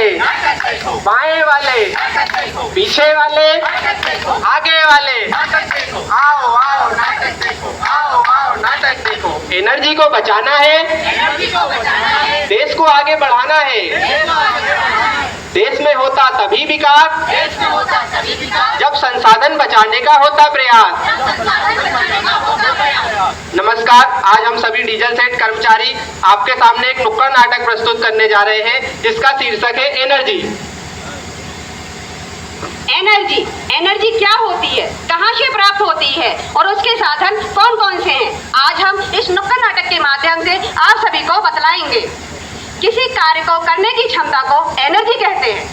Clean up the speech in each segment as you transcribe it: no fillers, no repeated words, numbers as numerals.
वाले, बाएं वाले, पीछे वाले, आगे वाले, आओ आओ नाटक देखो, आओ आओ नाटक देखो। एनर्जी को बचाना है, देश को आगे बढ़ाना है। देश में होता तभी विकास जब संसाधन बचाने का होता प्रयास। नमस्कार, आज हम सभी डीजल सेट कर्मचारी आपके सामने एक नुक्कड़ नाटक प्रस्तुत करने जा रहे हैं जिसका शीर्षक है एनर्जी। एनर्जी क्या होती है, कहां से प्राप्त होती है और उसके साधन कौन कौन से हैं, आज हम इस नुक्कड़ नाटक के माध्यम से आप सभी को बतलाएंगे। किसी कार्य को करने की क्षमता को एनर्जी कहते हैं।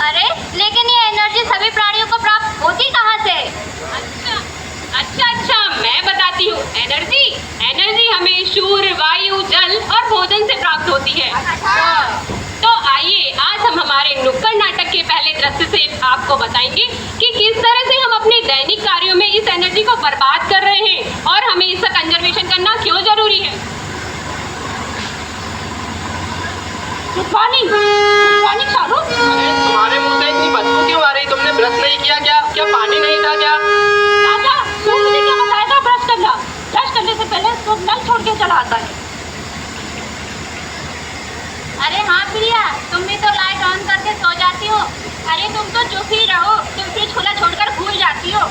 अरे लेकिन ये एनर्जी सभी प्राणियों को प्राप्त होती कहाँ से? अच्छा, मैं बताती हूँ। एनर्जी हमें सूर्य, वायु, जल और भोजन से प्राप्त होती है। तो आइए आज हम हमारे नुक्कड़ नाटक के पहले दृश्य से आपको बताएंगे कि किस तरह से हम अपने दैनिक कार्यों में इस एनर्जी को बर्बाद कर रहे हैं और हमें इसका कंजर्वेशन करना क्यों जरूरी है। Good morning Shahrukh. तुम्हारे मुंह से इतनी बदबू क्यों आ रही? तुमने ब्रश नहीं किया क्या पानी नहीं था क्या? दादा, तू मुझे क्या बताएगा ब्रश करना? ब्रश करने से पहले तो नल छोड़ के चला आता है। अरे हाँ प्रिया, तुम भी तो लाइट ऑन करके सो जाती हो। अरे तुम तो चुप ही रहो, तुम फ्रिज खुला छोड़कर भूल जाती हो।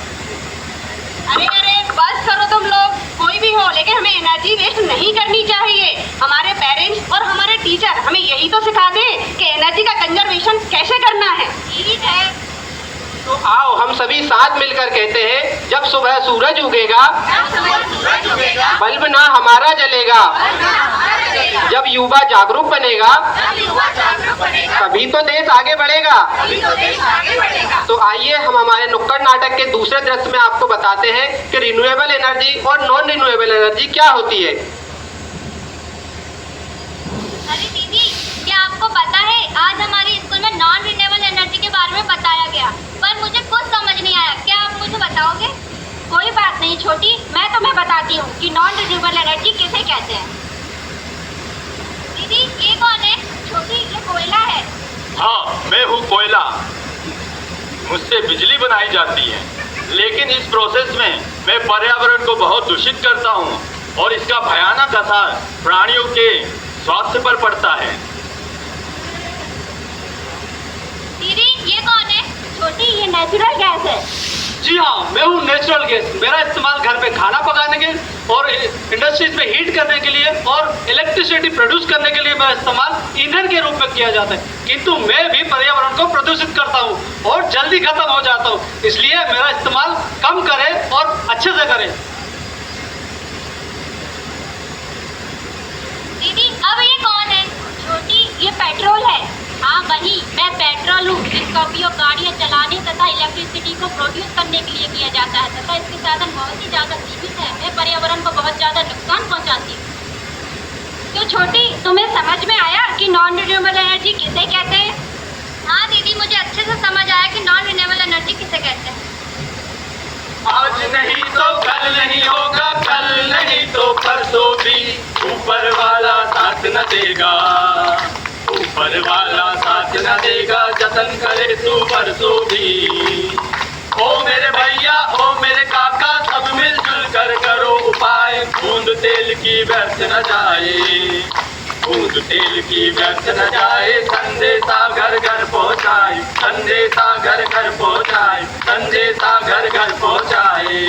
अरे बस करो तुम लोग, कोई भी हो, लेकिन हमें एनर्जी वेस्ट नहीं करनी चाहिए। हमारे पेरेंट्स और हमारे टीचर हमें यही तो सिखा दे कि एनर्जी का कंजर्वेशन कैसे करना है। ठीक है, तो आओ हम सभी साथ मिलकर कहते हैं, जब सुबह सूरज उगेगा बल्ब ना हमारा जलेगा, जब युवा जागरूक बनेगा तभी तो देश आगे बढ़ेगा। तो आइए हम हमारे नुक्कड़ नाटक के दूसरे दृश्य में आपको बताते हैं कि रिन्यूएबल एनर्जी और नॉन रिन्यूएबल एनर्जी क्या होती है। अरे दीदी, क्या आपको पता है आज हमारे स्कूल में नॉन रिन्यूएबल एनर्जी के बारे में बताया गया, पर मुझे कुछ समझ नहीं आया। क्या आप मुझे बताओगे? कोई बात नहीं छोटी, मैं तुम्हें बताती हूँ कि नॉन रिन्यूएबल एनर्जी किसे कहते हैं। दीदी ये कौन है? छोटी, ये कोयला है। हाँ, मैं हूँ कोयला। मुझसे बिजली बनाई जाती है, लेकिन इस प्रोसेस में मैं पर्यावरण को बहुत दूषित करता हूँ और इसका भयानक असर प्राणियों के स्वास्थ्य पर पड़ता है। दीदी ये कौन है? छोटी, ये नेचुरल गैस है। जी हाँ, मैं हूँ नेचुरल गैस। मेरा इस्तेमाल घर पे खाना पकाने के और इंडस्ट्रीज में हीट करने के लिए और इलेक्ट्रिसिटी प्रोड्यूस करने के लिए मेरा इस्तेमाल ईंधन के रूप में किया जाता है, किंतु मैं भी पर्यावरण को प्रदूषित करता हूँ और जल्दी खत्म हो जाता हूँ। इसलिए मेरा इस्तेमाल कम करें और अच्छे से करें। दीदी अब ये कौन है? छोटी, ये पेट्रोल है। हाँ वही, मैं पेट्रोल हूँ जिसका उपयोग गाड़ियाँ चलाने तथा इलेक्ट्रिसिटी को प्रोड्यूस करने के लिए किया जाता है तथा इसके साधन बहुत ही ज़्यादा सीमित है। मैं पर्यावरण को बहुत ज़्यादा नुकसान पहुँचाती हूँ। तो छोटी, तुम्हें समझ में आया कि नॉन रिन्यूएबल एनर्जी किसे कहते हैं? हाँ दीदी, मुझे अच्छे से समझ आया कि नॉन रिन्यूएबल एनर्जी किसे कहते हैं। आज नहीं तो कल नहीं होगा, कल नहीं तो परसों भी ऊपर वाला साथ न देगा, ऊपर वाला साथ न देगा, जतन करे तू परसों भी। ओ मेरे भैया, ओ मेरे काका, सब मिलजुल कर करो उपाय, बूंद तेल की व्यर्थ न जाए, बूंद तेल की व्यर्थ न जाए, संदेशा घर घर पहुँचाए, संदेशा घर घर पहुँचाए, संदेशा घर घर पहुँचाए।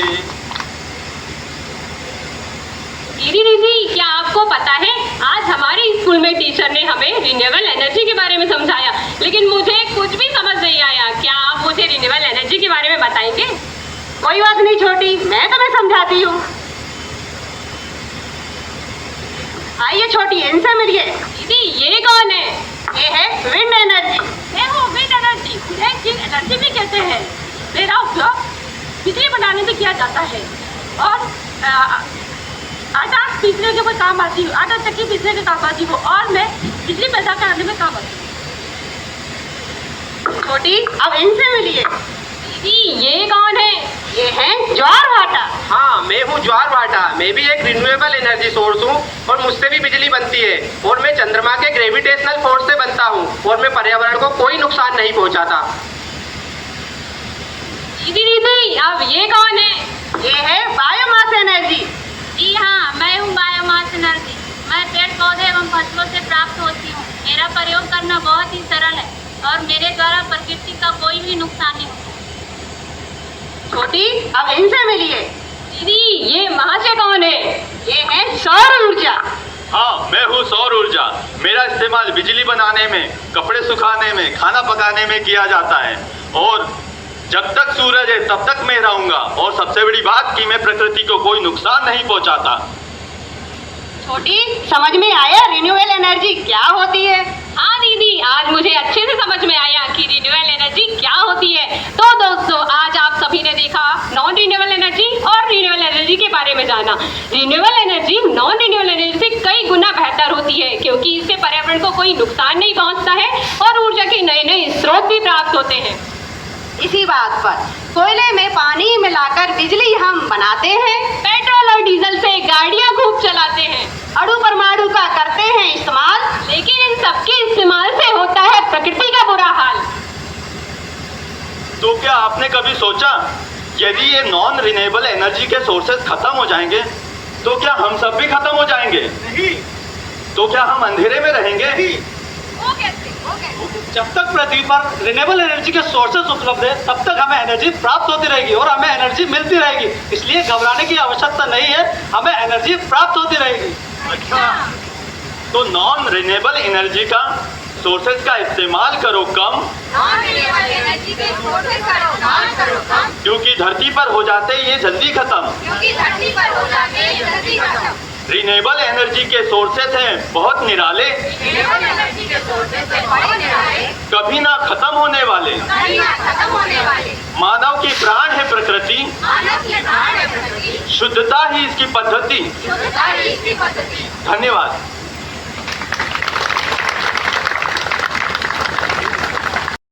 दीदी, क्या आपको पता है आज हमारे स्कूल में टीचर ने हमें रिन्यूएबल एनर्जी के बारे में समझाया, लेकिन मुझे कुछ भी समझ नहीं आया। क्या आप मुझे रिन्यूएबल एनर्जी के बारे में बताएंगे? कोई बात नहीं छोटी, मैं तुम्हें समझाती हूँ। आइए छोटी, इनसे मिलिए। दीदी ये कौन है? ये है विंड एनर्जी। मैं हूँ विंड एनर्जी, एनर्जी भी कहते हैं। मेरा उपयोग बिजली बनाने में किया जाता है और आटा पीसने के काम आती हूँ, आटा चक्की पीसने के काम आती हूँ और मैं बिजली पैदा करने में काम आती हूँ। छोटी, अब इनसे मिलिए। दीदी ये कौन है? ये है ज्वार भाटा। हाँ, मैं हूँ ज्वार भाटा। मैं भी एक रिन्यूएबल एनर्जी सोर्स हूँ और मुझसे भी बिजली बनती है और मैं चंद्रमा के ग्रेविटेशनल फोर्स से बनता हूँ और मैं पर्यावरण को कोई नुकसान नहीं पहुँचाता। दीदी अब ये कौन है? ये है बायोमास एनर्जी। जी हाँ, मैं हूँ बायोमास एनर्जी। मैं पेड़ पौधे एवं फसलों से प्राप्त होती हूँ। मेरा प्रयोग करना बहुत ही सरल है और मेरे द्वारा प्रकृति का कोई भी नुकसान नहीं होता। छोटी, अब इनसे मिलिए। दीदी ये महाशय कौन है? ये है सौर ऊर्जा। हाँ, मैं हूँ सौर ऊर्जा। मेरा इस्तेमाल बिजली बनाने में, कपड़े सुखाने में, खाना पकाने में किया जाता है और जब तक सूरज है तब तक मैं रहूंगा। और सबसे बड़ी बात कि मैं प्रकृति को कोई नुकसान नहीं पहुंचाता। छोटी, समझ में आया रिन्यूएबल एनर्जी क्या होती है? हाँ दीदी, आज मुझे अच्छे से समझ में आया कि रिन्यूएबल एनर्जी क्या होती है। तो दोस्तों, आज आप सभी ने देखा नॉन रिन्यूएबल एनर्जी और रिन्यूएबल एनर्जी के बारे में जाना। Renewable energy non renewable energy से कई गुना बेहतर होती है क्योंकि इससे पर्यावरण को कोई नुकसान नहीं पहुंचता है और ऊर्जा के नए नए स्रोत भी प्राप्त होते हैं। इसी बात पर कोयले में पानी मिलाकर बिजली हम बनाते हैं, पेट्रोल और डीजल से गाड़ियां खूब चलाते हैं, अणु परमाणु का करते हैं इस्तेमाल, लेकिन इन सबके इस्तेमाल से होता है प्रकृति का बुरा हाल। तो क्या आपने कभी सोचा यदि ये नॉन रिन्यूएबल एनर्जी के सोर्सेज खत्म हो जाएंगे तो क्या हम सब भी खत्म हो जाएंगे? नहीं। तो क्या हम अंधेरे में रहेंगे? वो कैसे? जब तक पृथ्वी पर रिन्यूएबल एनर्जी के सोर्सेज उपलब्ध है तब तक हमें एनर्जी प्राप्त होती रहेगी और हमें एनर्जी मिलती रहेगी। इसलिए घबराने की आवश्यकता नहीं है, हमें एनर्जी प्राप्त होती रहेगी। अच्छा, तो नॉन रिन्यूएबल एनर्जी का सोर्सेज का इस्तेमाल करो कम, क्योंकि धरती पर हो जाते ये जल्दी खत्म। रिन्यूएबल एनर्जी के सोर्सेज हैं बहुत निराले, कभी ना खत्म होने वाले। मानव की प्राण है प्रकृति, शुद्धता ही इसकी पद्धति। धन्यवाद।